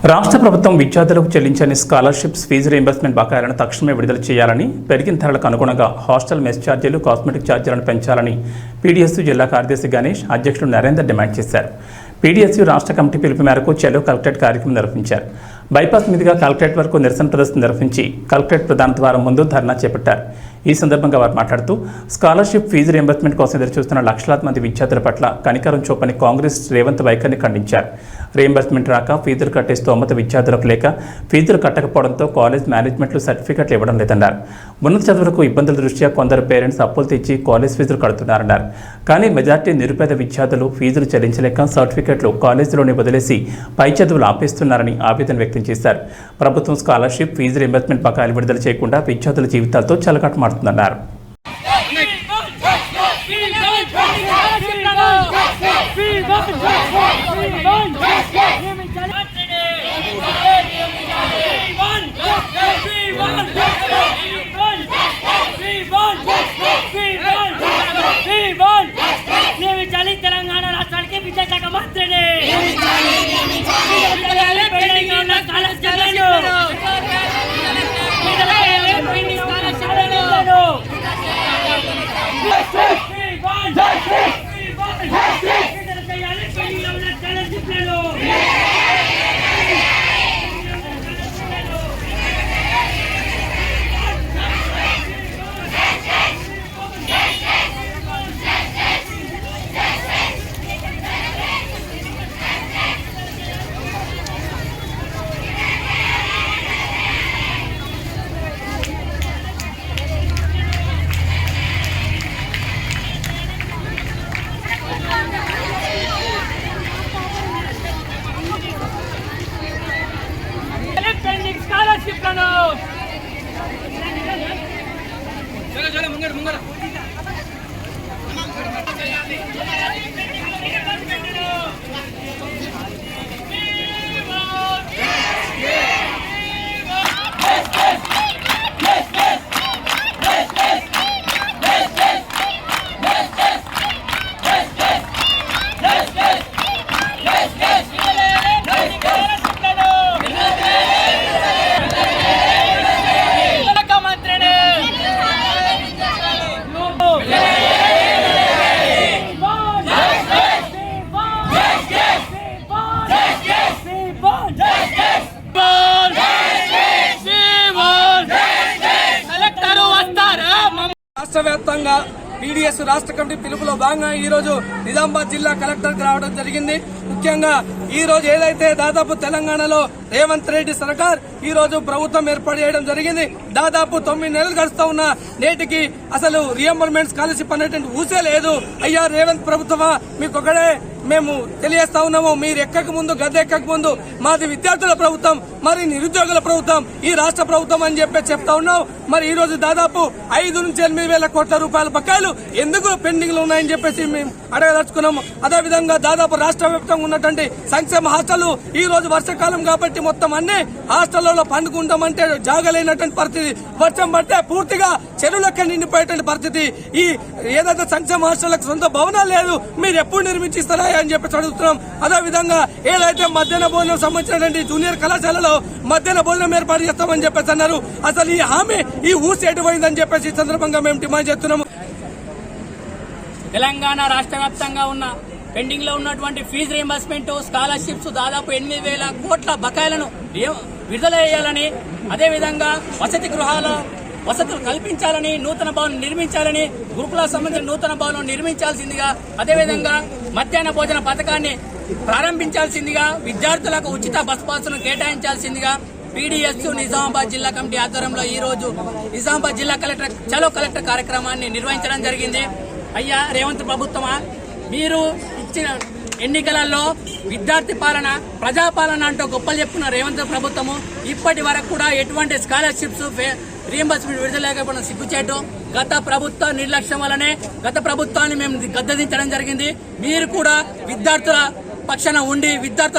రాష్ట్ర ప్రభుత్వం విద్యార్థులకు చెల్లించని స్కాలర్షిప్స్ ఫీజు రీయింబర్స్మెంట్ బకాయిలను తక్షణమే విడుదల చేయాలని, పెరిగిన ధరలకు అనుగుణంగా హాస్టల్ మెస్ ఛార్జీలు, కాస్మెటిక్ ఛార్జీలను పెంచాలని పీడీఎస్యూ జిల్లా కార్యదర్శి గణేష్, అధ్యక్షుడు నరేందర్ డిమాండ్ చేశారు. పీడీఎస్యూ రాష్ట్ర కమిటీ పిలుపు మేరకు చలో కలెక్టరేట్ కార్యక్రమం నిర్వహించారు. బైపాస్ మీదుగా కలెక్టరేట్ వరకు నిరసన ప్రదర్శన నిర్వహించి కలెక్టరేట్ ప్రధాన ద్వారం ముందు ధర్నా చేపట్టారు. ఈ సందర్భంగా వారు మాట్లాడుతూ స్కాలర్షిప్ ఫీజు రీయింబర్స్మెంట్ కోసం ఎదురుచూస్తున్న లక్షలాది మంది విద్యార్థుల పట్ల కనికరం చూపని కాంగ్రెస్ రేవంత్ వైఖరిని ఖండించారు. రీయింబర్స్మెంట్ రాక ఫీజులు కట్టే స్తోమత విద్యార్థులకు లేక ఫీజులు కట్టకపోవడంతో కాలేజ్ మేనేజ్మెంట్లు సర్టిఫికెట్లు ఇవ్వడం లేదన్నారు. ఉన్నత చదువులకు ఇబ్బందుల దృష్ట్యా కొందరు పేరెంట్స్ అప్పులు తెచ్చి కాలేజ్ ఫీజులు కడుతున్నారన్నారు. కానీ మెజార్టీ నిరుపేద విద్యార్థులు ఫీజులు చెల్లించలేక సర్టిఫికెట్లు కాలేజీలోనే వదిలేసి పై చదువులు ఆపేస్తున్నారని ఆవేదన వ్యక్తం చేశారు. ప్రభుత్వం స్కాలర్షిప్ ఫీజు రీయింబర్స్మెంట్ బకాయిలు విడుదల చేయకుండా విద్యార్థుల జీవితాలతో చెలగాటమాడుతుందన్నారు. తెలంగాణ రాష్ట్రానికి విద్యాశాఖ మంత్రిని రాష్ట్ర వ్యాప్తంగా పీడీఎస్ రాష్ట్ర కమిటీ పిలుపులో భాగంగా ఈ రోజు నిజామాబాద్ జిల్లా కలెక్టర్కి రావడం జరిగింది. ముఖ్యంగా ఈ రోజు ఏదైతే దాదాపు తెలంగాణలో రేవంత్ రెడ్డి సర్కార్ ఈ రోజు ప్రభుత్వం ఏర్పాటు చేయడం జరిగింది. దాదాపు 9 నెలలు గడుస్తా ఉన్న నేటికి అసలు రీయింబర్స్మెంట్ స్కాలర్షిప్ అనేటువంటి ఊసే లేదు. అయ్యా రేవంత్ ప్రభుత్వమా, మీకు ఒకటే మేము తెలియజేస్తా ఉన్నాము, మీరు ఎక్కక ముందు గద్దె ఎక్కక ముందు మాది విద్యార్థుల ప్రభుత్వం, మరి నిరుద్యోగుల ప్రభుత్వం ఈ రాష్ట్ర ప్రభుత్వం అని చెప్పి చెప్తా ఉన్నాం. మరి ఈ రోజు దాదాపు 5 నుంచి 8 వేల కోట్ల రూపాయల బకాయిలు ఎందుకు పెండింగ్ లో ఉన్నాయని చెప్పేసి మేము అడగదలుచుకున్నాము. అదేవిధంగా దాదాపు రాష్ట్ర వ్యాప్తంగా ఉన్నటువంటి సంక్షేమ హాస్టళ్లు ఈ రోజు వర్షాకాలం కాబట్టి మొత్తం అన్ని హాస్టళ్లలో పండుకుంటామంటే జాగలేనటువంటి పరిస్థితి, వర్షం పడితే పూర్తిగా చెరువులకి నిండిపోయేటువంటి పరిస్థితి. ఈ ఏదైతే సంక్షేమ హాస్టళ్లకు సొంత భవనాలు లేదు, మీరు ఎప్పుడు నిర్మించిస్తారా అని చెప్పేసి అడుగుతున్నాం. అదేవిధంగా ఏదైతే మధ్యాహ్న భోజనం సంబంధించినటువంటి జూనియర్ కళాశాలలో మధ్యాహ్న భోజనం ఏర్పాటు చేస్తామని చెప్పేసి అన్నారు. అసలు ఈ హామీ ఈ ఊసి ఎటుపోయిందని చెప్పేసి ఈ సందర్భంగా మేము డిమాండ్ చేస్తున్నాము. తెలంగాణ రాష్ట్ర వ్యాప్తంగా ఉన్న పెండింగ్ లో ఉన్నటువంటి ఫీజు రీయింబర్స్మెంట్, స్కాలర్షిప్స్ దాదాపు 8,000 కోట్ల బకాయిలను విడుదల చేయాలని, అదేవిధంగా వసతి గృహాల వసతులు కల్పించాలని, నూతన భవనం నిర్మించాలని, గురుకులకు సంబంధించిన నూతన భవనం నిర్మించాల్సిందిగా, అదేవిధంగా మధ్యాహ్న భోజన పథకాన్ని ప్రారంభించాల్సిందిగా, విద్యార్థులకు ఉచిత బస్ పాసును కేటాయించాల్సిందిగా పీడీఎస్యూ నిజామాబాద్ జిల్లా కమిటీ ఆధ్వర్యంలో ఈ రోజు నిజామాబాద్ జిల్లా కలెక్టర్ చలో కలెక్టర్ కార్యక్రమాన్ని నిర్వహించడం జరిగింది. అయ్యా రేవంత్ ప్రభుత్వమా, మీరు ఇచ్చిన ఎన్నికలలో విద్యార్థి పాలన, ప్రజాపాలన అంటూ గొప్పలు చెప్పుకున్న రేవంత్ ప్రభుత్వము ఇప్పటి వరకు కూడా ఎటువంటి స్కాలర్షిప్స్ రీయింబర్స్మెంట్ విడుదల లేకపోవడం సిగ్గుచేటు. గత ప్రభుత్వ నిర్లక్ష్యం వల్లనే గత ప్రభుత్వాన్ని మేము గద్దెదించడం జరిగింది. మీరు కూడా విద్యార్థుల పక్షాన ఉండి విద్యార్థుల